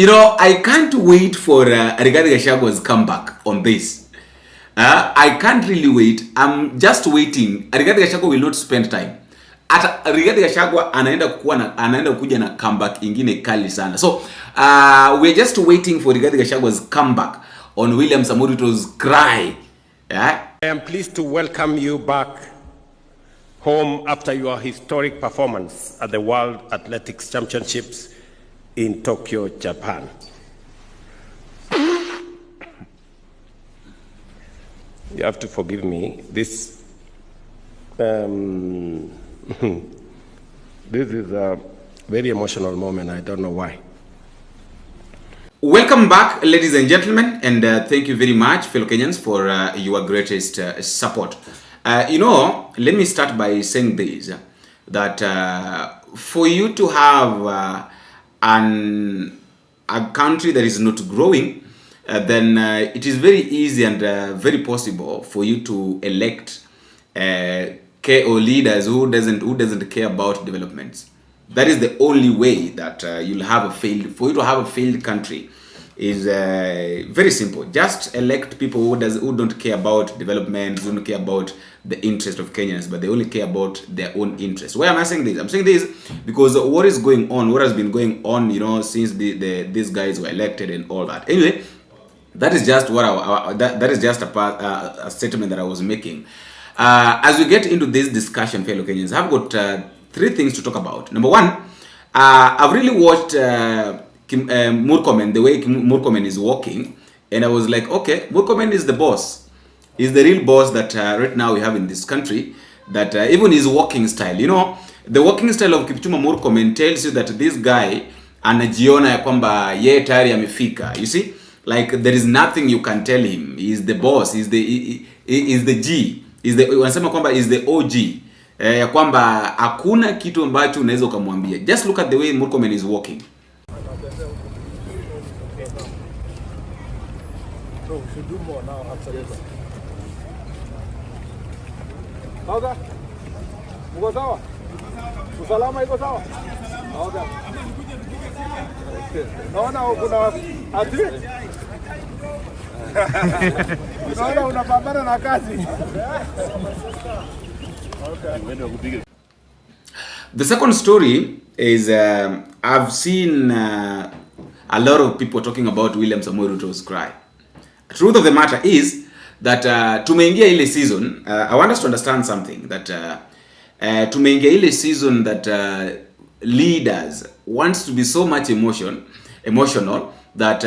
You know, I can't wait for Rigathi Gachagwa's comeback on this. I can't really wait. I'm just waiting. Rigathi Gachagua will not spend time. At Rigathi Gachagua anaenda kuja na comeback ingine kali sana. So we're just waiting for Rigathi Gachagwa's comeback on William Samoei Ruto's cry. Yeah? I am pleased to welcome you back home after your historic performance at the World Athletics Championships in Tokyo, Japan. You have to forgive me. This this is a very emotional moment. I don't know why. Welcome back, ladies and gentlemen, and thank you very much, fellow Kenyans, for your greatest support. You know, let me start by saying this, that for you to have a country that is not growing, then it is very easy and very possible for you to elect or leaders who doesn't care about developments. That is the only way that you'll have a failed. For you to have a failed country is very simple. Just elect people who don't care about development, who don't care about the interest of Kenyans, but they only care about their own interest. Why am I saying this? I'm saying this because what is going on, what has been going on, you know, since these guys were elected and all that. Anyway, that is just what that is just a statement that I was making. As we get into this discussion, fellow Kenyans, I've got three things to talk about. Number one, I've really watched Murkomen, the way Murkomen is walking, and I was like, okay, Murkomen is the boss. He's the real boss that right now we have in this country, that even his walking style, you know, the walking style of Kipchumba Murkomen tells you that this guy anajiona ya kwamba ye tayari amefika. You see, like there is nothing you can tell him. He's the boss, he's the G, wanasema kwamba is the OG. Ya kwamba hakuna kitu ambacho unaweza ukamwambia. Just look at the way Murkomen is walking. So we should do more now after this. Sasa? Uko sawa? Usalama iko sawa? Okay. Naona kuna ati? Naona unapambana na kazi. Okay. The second story is I've seen a lot of people talking about William Samoei Ruto's cry. The truth of the matter is that tumeingia ile season, I want us to understand something, that tumeingia ile season that leaders wants to be so much emotional that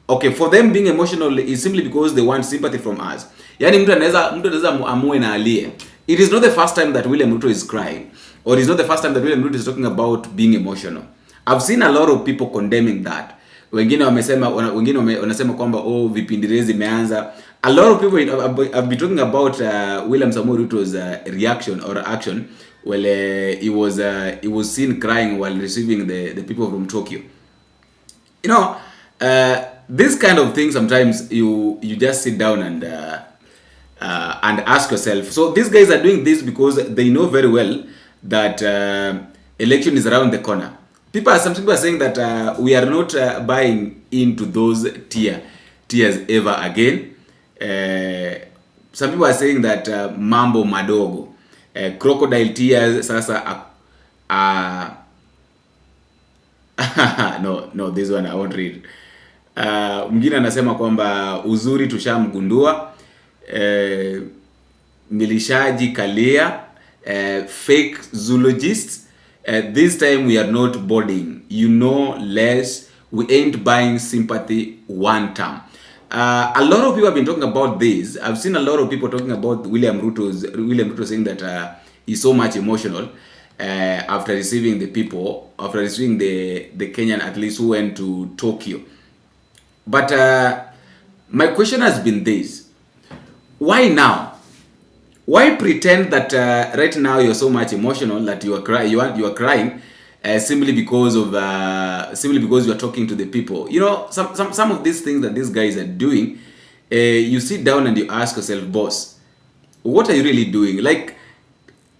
okay, for them being emotional is simply because they want sympathy from us. Yani mtu anaweza amue na alie. It is not the first time that William Ruto is crying, or it's not the first time that William Ruto is talking about being emotional. I've seen a lot of people condemning that. Wengine wanasema kwamba oh, vipindirezi imeanza. A lot of people have been talking about William Samoei Ruto's reaction or action while he was seen crying while receiving the people from Tokyo. You know, this kind of thing sometimes you just sit down and ask yourself. So these guys are doing this because they know very well that election is around the corner. Some people are saying that we are not buying into those tears ever again. Some people are saying that mambo madogo, crocodile tears. Sasa no, this one I won't read. Mwingine anasema kwamba uzuri tushamgundua, milishaji kalia, fake zoologists. This time we are not boarding, you know less, we ain't buying sympathy one time. A lot of people have been talking about this. I've seen a lot of people talking about William Ruto saying that he's so much emotional after receiving the Kenyan athletes who went to Tokyo. But my question has been this: why now? Why pretend that right now you're so much emotional that you are crying simply because you are talking to the people? You know, some of these things that these guys are doing, you sit down and you ask yourself, boss, what are you really doing? Like,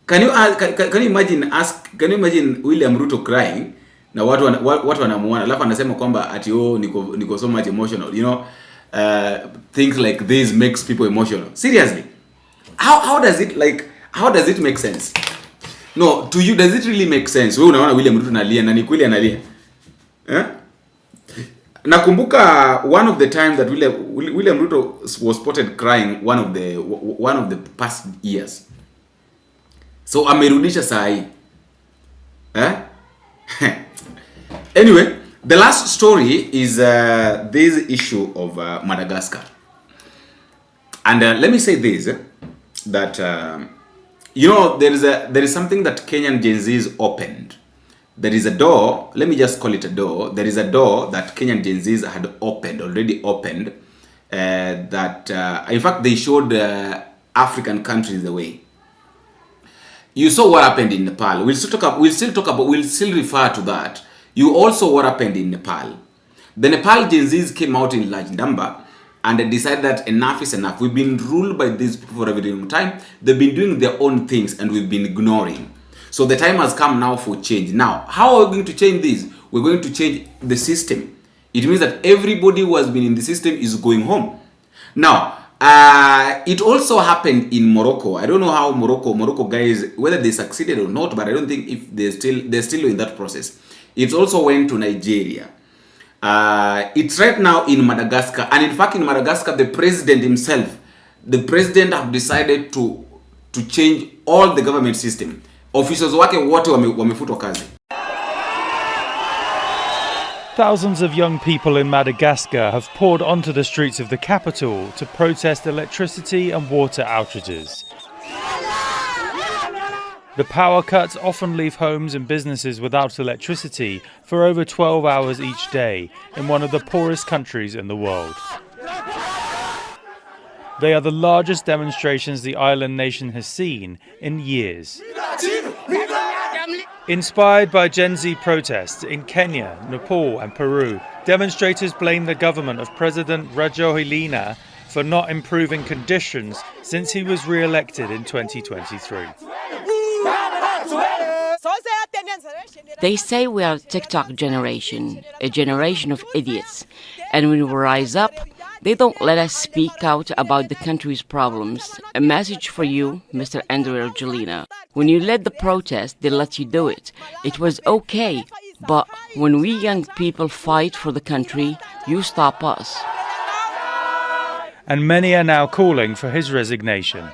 can you imagine William Ruto crying na watu wanamuona, alafu anasema kwamba ati niko so much emotional, you know. Things like this makes people emotional. Seriously, how does it make sense? No, to you, does it really make sense? Wewe unaona William Ruto analia, na ni kweli analia, nakumbuka one of the times that William Ruto was spotted crying one of the past years. So amerudisha saa hii. Anyway, the last story is this issue of Madagascar. And let me say this, that you know, there is something that Kenyan Gen Zs opened. There is a door, let me just call it a door. There is a door that Kenyan Gen Zs had already opened, that in fact they showed African countries the way. You saw what happened in Nepal. We'll still refer to that. You also what happened in Nepal. The Nepal Gen Zs came out in large number and they decided that enough is enough. We've been ruled by these people for a very long time. They've been doing their own things and we've been ignoring. So the time has come now for change. Now, how are we going to change this? We're going to change the system. It means that everybody who has been in the system is going home. Now, it also happened in Morocco. I don't know how Morocco guys, whether they succeeded or not, but I don't think if they're still in that process. It also went to Nigeria. It's right now in Madagascar. And in fact, in Madagascar, the president himself, have decided to change all the government system. Officials wake wote wamefutwa kazi. Thousands of young people in Madagascar have poured onto the streets of the capital to protest electricity and water outages. The power cuts often leave homes and businesses without electricity for over 12 hours each day in one of the poorest countries in the world. They are the largest demonstrations the island nation has seen in years. Inspired by Gen Z protests in Kenya, Nepal and Peru, demonstrators blame the government of President Rajoelina for not improving conditions since he was re-elected in 2023. They say we are a TikTok generation, a generation of idiots. And when we rise up, they don't let us speak out about the country's problems. A message for you, Mr. Rajoelina. When you led the protest, they let you do it. It was okay. But when we young people fight for the country, you stop us. And many are now calling for his resignation.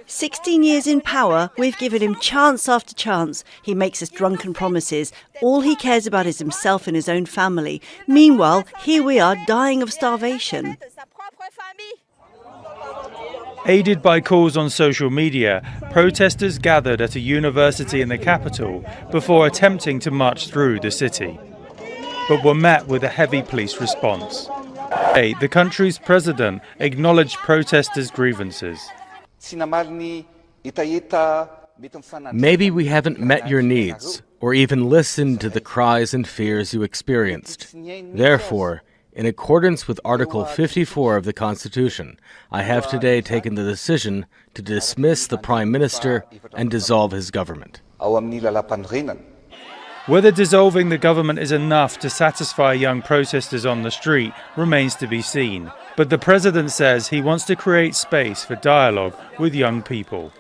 16 years in power, we've given him chance after chance. He makes us drunken promises. All he cares about is himself and his own family. Meanwhile, here we are dying of starvation. Aided by calls on social media, protesters gathered at a university in the capital before attempting to march through the city, but were met with a heavy police response. The country's president acknowledged protesters' grievances. Maybe we haven't met your needs, or even listened to the cries and fears you experienced. Therefore, in accordance with Article 54 of the Constitution, I have today taken the decision to dismiss the Prime Minister and dissolve his government. Whether dissolving the government is enough to satisfy young protesters on the street remains to be seen. But the president says he wants to create space for dialogue with young people.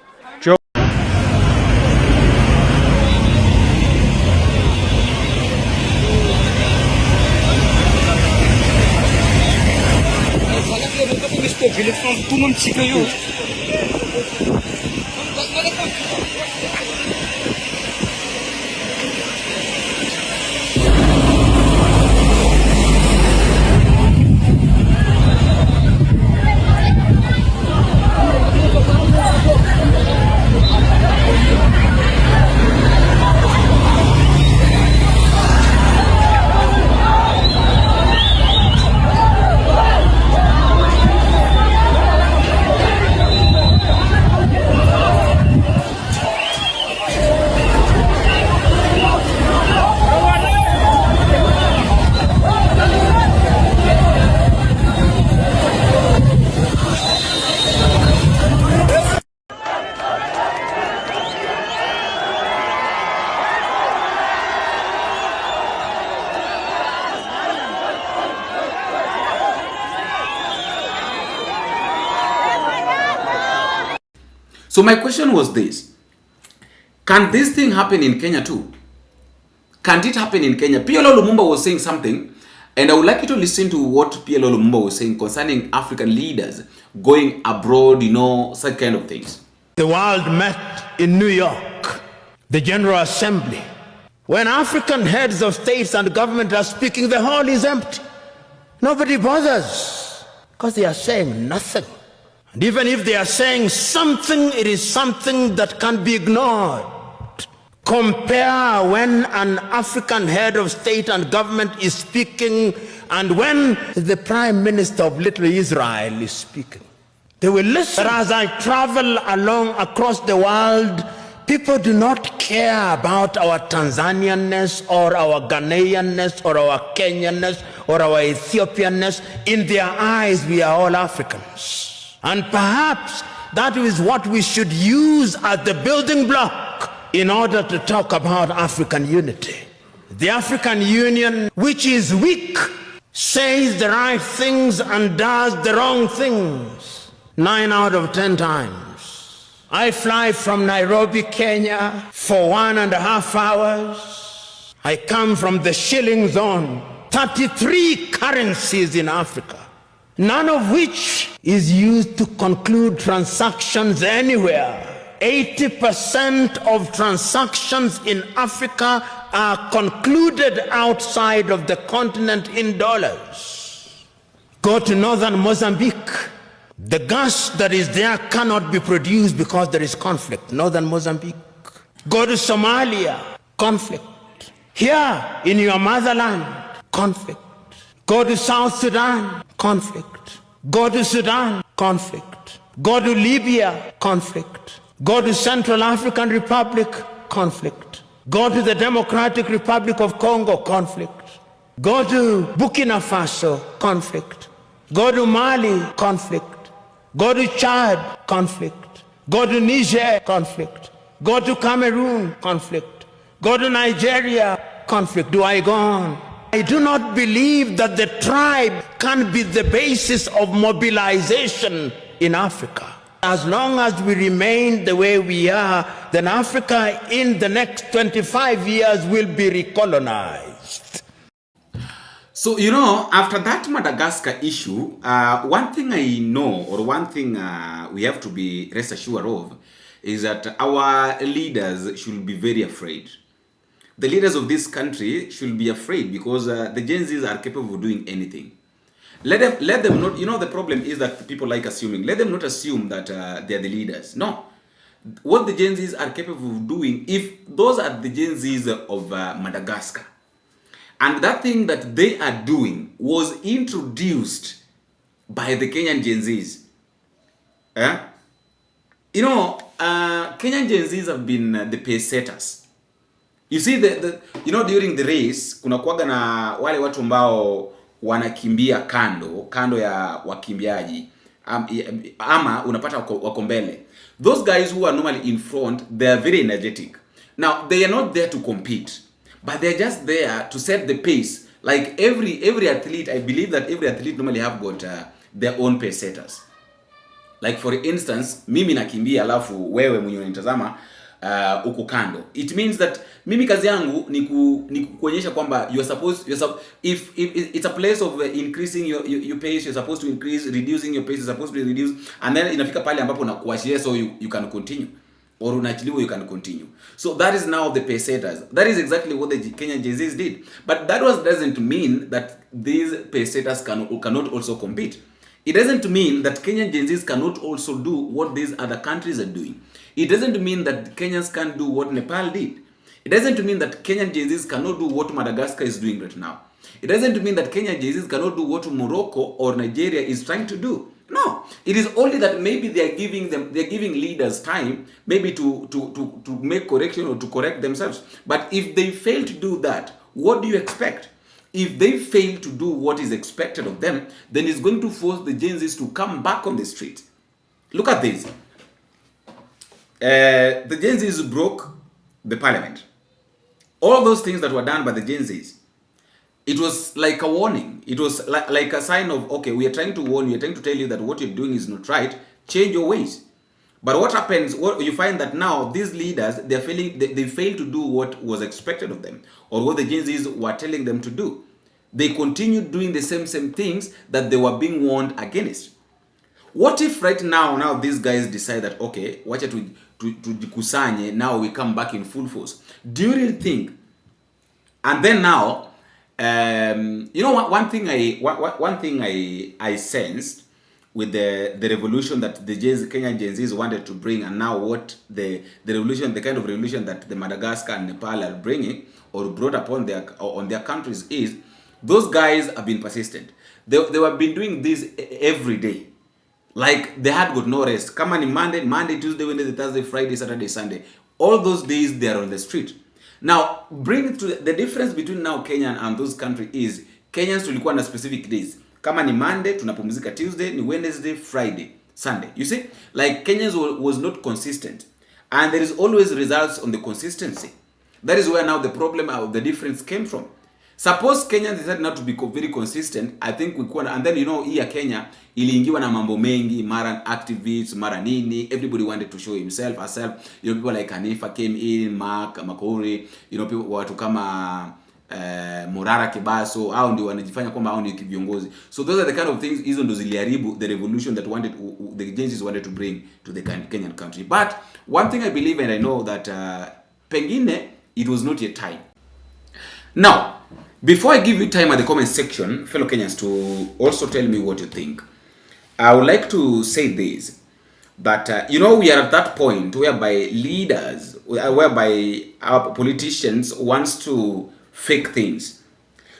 So my question was this: can this thing happen in Kenya too? Can't it happen in Kenya? PLO Lumumba was saying something, and I would like you to listen to what PLO Lumumba was saying concerning African leaders going abroad, such kind of things. The world met in New York, the General Assembly. When African heads of states and government are speaking, the hall is empty. Nobody bothers, because they are saying nothing. And even if they are saying something, it is something that can be ignored. Compare when an African head of state and government is speaking and when the Prime Minister of Little Israel is speaking. They will listen. But as I travel along across the world, people do not care about our Tanzanianness or our Ghanaianness or our Kenyanness or our Ethiopianness. In their eyes, we are all Africans. And perhaps that is what we should use as the building block in order to talk about African unity. The African Union, which is weak, says the right things and does the wrong things 9 out of 10 times. I fly from Nairobi, Kenya for 1.5 hours. I come from the shilling zone, 33 currencies in Africa, none of which is used to conclude transactions anywhere. 80% of transactions in Africa are concluded outside of the continent in dollars. Go to northern Mozambique. The gas that is there cannot be produced because there is conflict. Northern Mozambique. Go to Somalia. Conflict. Here in your motherland. Conflict. Go to South Sudan. Conflict. Go to Sudan. Conflict. Go to Libya. Conflict. Go to Central African Republic, conflict. Go to the Democratic Republic of Congo, conflict. Go to Burkina Faso, conflict. Go to Mali, conflict. Go to Chad, conflict. Go to Niger, conflict. Go to Cameroon, conflict. Go to Nigeria, conflict. Do I go on? I do not believe that the tribe can be the basis of mobilization in Africa. As long as we remain the way we are, then Africa in the next 25 years will be recolonized. So, after that Madagascar issue, one thing I know, or one thing we have to be rest assured of, is that our leaders should be very afraid. The leaders of this country should be afraid because the Gen Zs are capable of doing anything. Let them not, the problem is that people like assuming. Let them not assume that they are the leaders. No. What the Gen Zs are capable of doing, if those are the Gen Zs of Madagascar, and that thing that they are doing was introduced by the Kenyan Gen Zs. Kenyan Gen Zs have been the pace setters. You see, during the race, kuna kuwaga na wale watu ambao wanakimbia kando ya wakimbiaji, ama unapata wako mbele. Those guys who are normally in front, they are very energetic. Now, they are not there to compete, but they are just there to set the pace. Like every athlete, I believe that every athlete normally have got their own pace setters. Like for instance, mimi nakimbia alafu wewe mwenye unanitazama uko kando. It means that mimi kazi yangu ni kuonyesha kwamba if it's a place of increasing your pace, you're supposed to increase, reducing your pace, you're supposed to reduce, and then inafika pale ambapo nakuachia so you can continue, or unachiliwa you can continue. So that is now the pace setters. That is exactly what the Kenyan Gen Zs did. But that doesn't mean that these pace setters cannot also compete. It doesn't mean that Kenyan Gen Zs cannot also do what these other countries are doing. It doesn't mean that Kenyans can't do what Nepal did. It doesn't mean that Kenyan Gen Zs cannot do what Madagascar is doing right now. It doesn't mean that Kenyan Gen Zs cannot do what Morocco or Nigeria is trying to do. No, it is only that maybe they're giving leaders time, maybe to make correction or to correct themselves. But if they fail to do that, what do you expect? If they fail to do what is expected of them, then it's going to force the Gen Zs to come back on the street. Look at this. The Gen Zs broke the parliament. All those things that were done by the Gen Zs, it was like a warning. It was like a sign of, okay, we are trying to warn you, we are trying to tell you that what you're doing is not right. Change your ways. But what happens, what you find that now these leaders, they're failing, they fail to do what was expected of them, or what the Gen Zs were telling them to do. They continue doing the same things that they were being warned against. What if right now these guys decide that, okay, wacha tujikusanye, now we come back in full force? Do you really think? And then now, you know what? One thing I sensed with the revolution that the Kenyan Gen Zs wanted to bring, and now what the revolution, the kind of revolution that the Madagascar and Nepal are bringing or brought upon on their countries, is those guys have been persistent. They have been doing this every day. Like they had got no rest. Come on, Monday, Tuesday, Wednesday, Thursday, Friday, Saturday, Sunday. All those days they are on the street. Now, bring it to the difference between now Kenya and those countries is Kenyans tulikuwa na specific days. Kama ni Monday, tunapumzika Tuesday, ni Wednesday, Friday, Sunday. You see? Like Kenyans was not consistent. And there is always results on the consistency. That is where now the problem of the difference came from. Suppose Kenyans decided not to be very consistent, I think we could, and then hii ya Kenya iliingiwa na mambo mengi, mara activists, mara nini, everybody wanted to show himself, herself. You know, people like Hanifa came in, Mark Makori, you know, people watu kama Morara Kibaso, hao ndio wanajifanya kwamba hao ni viongozi. So those are the kind of things hizo ndo ziliharibu the revolution that the Gen Zs wanted to bring to the Kenyan country. But one thing I believe and I know that pengine it was not yet time. Now, before I give you time at the comment section, fellow Kenyans, to also tell me what you think, I would like to say this, that, you know, we are at that point whereby leaders, whereby our politicians wants to fake things.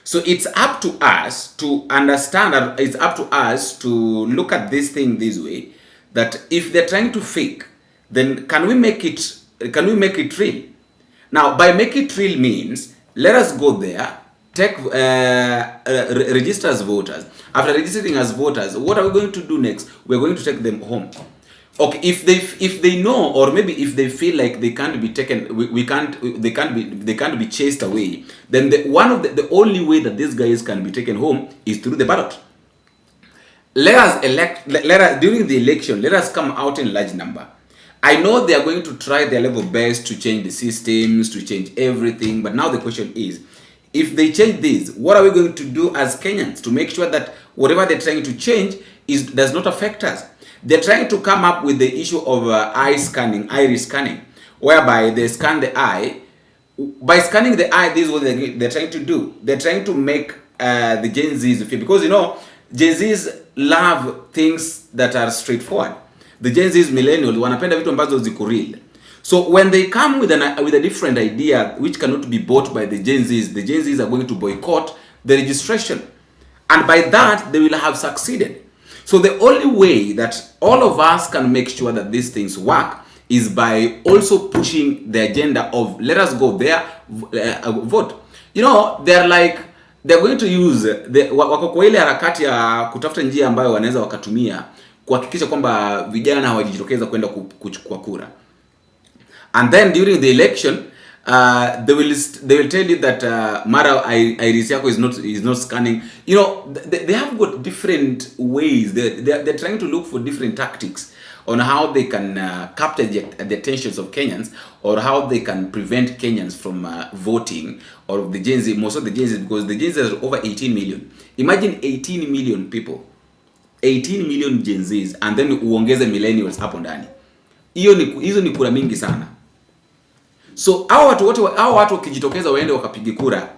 So it's up to us to understand, it's up to us to look at this thing this way, that if they're trying to fake, then can we make it real? Now, by make it real means, let us go there, take register as voters. After registering as voters, what are we going to do next? We're going to take them home. Okay, if they know, or maybe if they feel like they can't be taken, they can't be chased away, then the only way that these guys can be taken home is through the ballot. Let us during the election, let us come out in large number. I know they are going to try their level best to change the systems, to change everything, but now the question is, if they change this, what are we going to do as Kenyans to make sure that whatever they're trying to change does not affect us? They're trying to come up with the issue of iris scanning, whereby they scan the eye. By scanning the eye, this is what they're trying to do. They're trying to make the Gen Zs feel, because you know, Gen Zs love things that are straightforward. The Gen Zs millennials wanapenda vitu ambazo ziko real. So when they come with a different idea which cannot be bought by the Gen Zs are going to boycott the registration. And by that, they will have succeeded. So the only way that all of us can make sure that these things work is by also pushing the agenda of let us go there, vote. You know, they're going to use, wako kwa ile harakati ya kutafuta njia ambayo wanaweza wakatumia kuhakikisha kwamba vijana hawajitokeza kwenda kuchukua kura. And then during the election, they will tell you that Mara Iris Yako is not scanning. You know, they have got different ways. They're trying to look for different tactics on how they can capture the attentions of Kenyans, or how they can prevent Kenyans from voting, or the Gen Z, most of the Gen Z, because the Gen Z are over 18 million. Imagine 18 million people, 18 million Gen Zs, and then uongeze millennials hapo ndani. Hizo ni kura mingi sana. So hao watu wakijitokeza waende wakapige kura,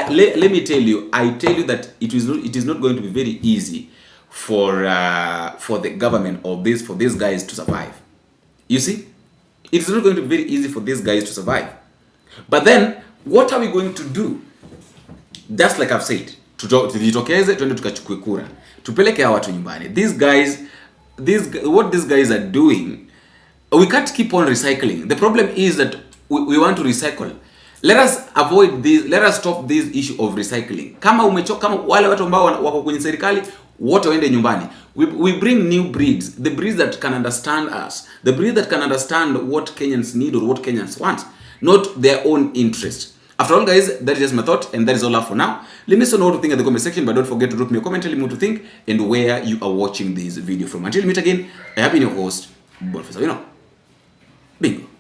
let me tell you, I tell you that it is not going to be very easy for the government for these guys to survive. You see, it is not going to be very easy for these guys to survive. But then what are we going to do? Just like I've said, tujitokeze twende tukachukue kura, tupeleke hao watu nyumbani. What these guys are doing, we can't keep on recycling. The problem is that we want to recycle. Let us avoid this. Let us stop this issue of recycling. Kama wale watu ambao wako kwenye serikali wote waende nyumbani. We bring new breeds, the breeds that can understand us, the breeds that can understand what Kenyans need or what Kenyans want, not their own interest. After all, guys, that is just my thought, and that is all for now. Let me know what you think in the comment section, but don't forget to drop me a comment telling me what you think and where you are watching this video from. Until we meet again, I have been your host, Professor. Bingo.